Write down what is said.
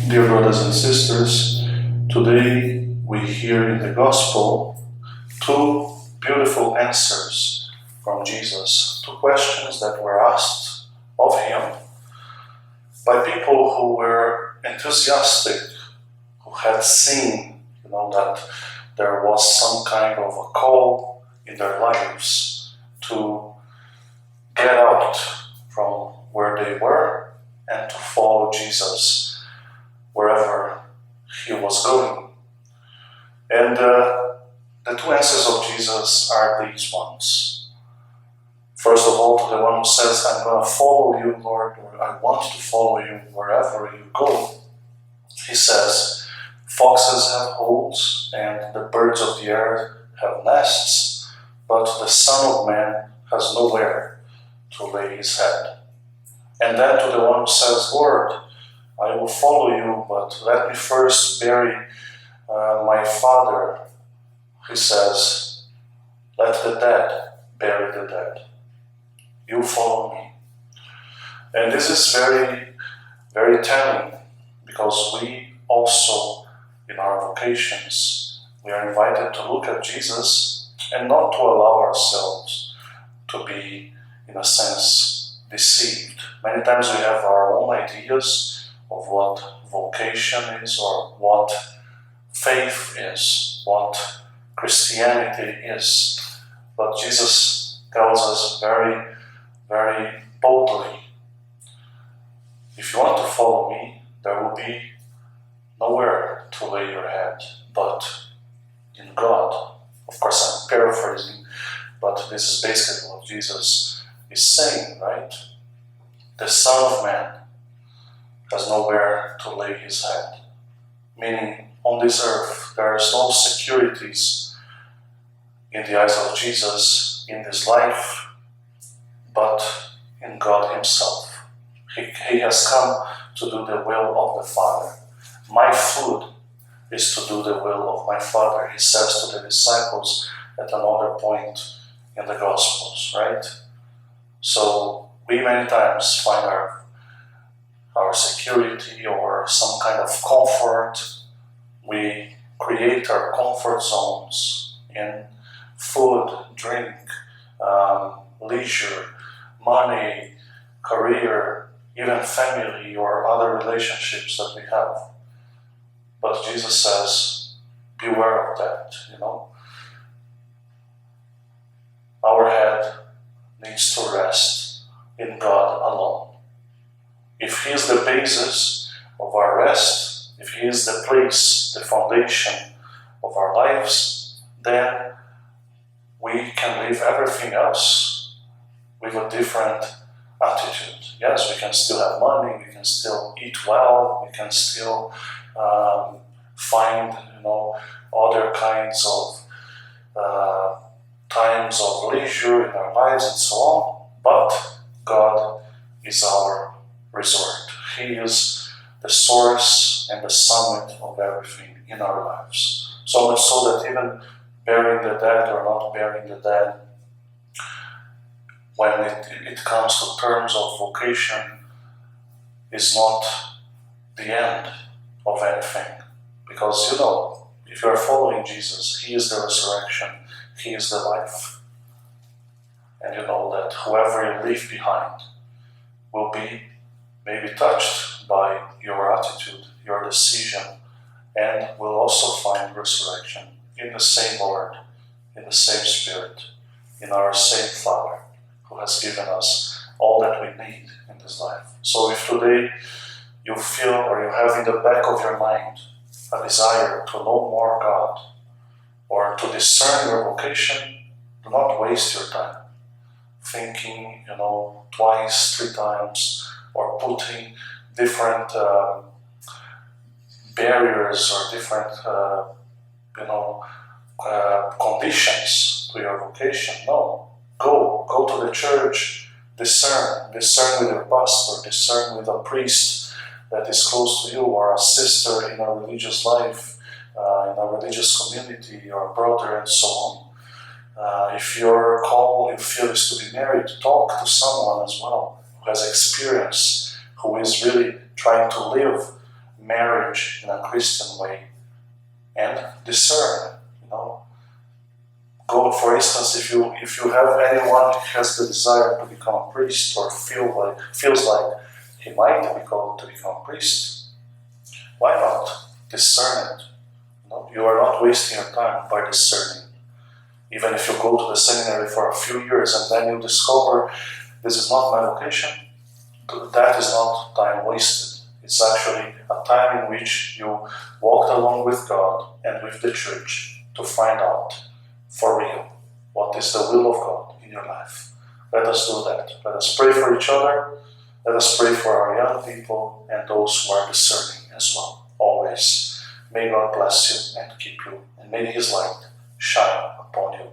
Dear brothers and sisters, today we hear in the Gospel two beautiful answers from Jesus to questions that were asked of him by people who were enthusiastic, who had seen, that there was some kind of a call in their lives to get out from where they were and to follow Jesus wherever he was going. And the two answers of Jesus are these ones. First of all, to the one who says, I'm going to follow you, Lord, or I want to follow you wherever you go. He says, foxes have holes and the birds of the air have nests, but the Son of Man has nowhere to lay his head. And then to the one who says, Lord, I will follow you, but let me first bury my father. He says, let the dead bury the dead. You follow me. And this is very, very telling, because we also, in our vocations, we are invited to look at Jesus and not to allow ourselves to be, in a sense, deceived. Many times we have our own ideas of what vocation is, or what faith is, what Christianity is. But Jesus tells us very, very boldly, if you want to follow me, there will be nowhere to lay your head but in God. Of course, I'm paraphrasing, but this is basically what Jesus is saying, right? The Son of Man has nowhere to lay his head. Meaning, on this earth, there is no securities in the eyes of Jesus in this life, but in God himself. He has come to do the will of the Father. My food is to do the will of my Father, he says to the disciples at another point in the Gospels, right? So we many times find our security or some kind of comfort. We create our comfort zones in food, drink, leisure, money, career, even family or other relationships that we have. But Jesus says, beware of that, Our head needs to rest in God alone. If he is the basis of our rest, if he is the place, the foundation of our lives, then we can live everything else with a different attitude. Yes, we can still have money, we can still eat well, we can still find, other kinds of times of leisure in our lives and so on, but God is our resort. He is the source and the summit of everything in our lives. So much so that even burying the dead or not burying the dead, when it comes to terms of vocation, is not the end of anything. Because if you are following Jesus, he is the resurrection, he is the life. And you know that whoever you leave behind will be maybe touched by your attitude, your decision, and will also find resurrection in the same Lord, in the same Spirit, in our same Father, who has given us all that we need in this life. So if today you feel or you have in the back of your mind a desire to know more God, or to discern your vocation, do not waste your time thinking, twice, 3 times, or putting different barriers or different, conditions to your vocation. No, go to the church, discern with your pastor, discern with a priest that is close to you, or a sister in a religious life, in a religious community, or a brother, and so on. If your call, you feel, is to be married, talk to someone as well who has experience, who is really trying to live marriage in a Christian way and discern. Go, for instance, if you have anyone who has the desire to become a priest or feels like he might be called to become a priest, why not discern it? You are not wasting your time by discerning. Even if you go to the seminary for a few years and then you discover this is not my vocation, that is not time wasted. It's actually a time in which you walked along with God and with the church to find out for real what is the will of God in your life. Let us do that. Let us pray for each other. Let us pray for our young people and those who are discerning as well. Always. May God bless you and keep you, and may His light shine upon you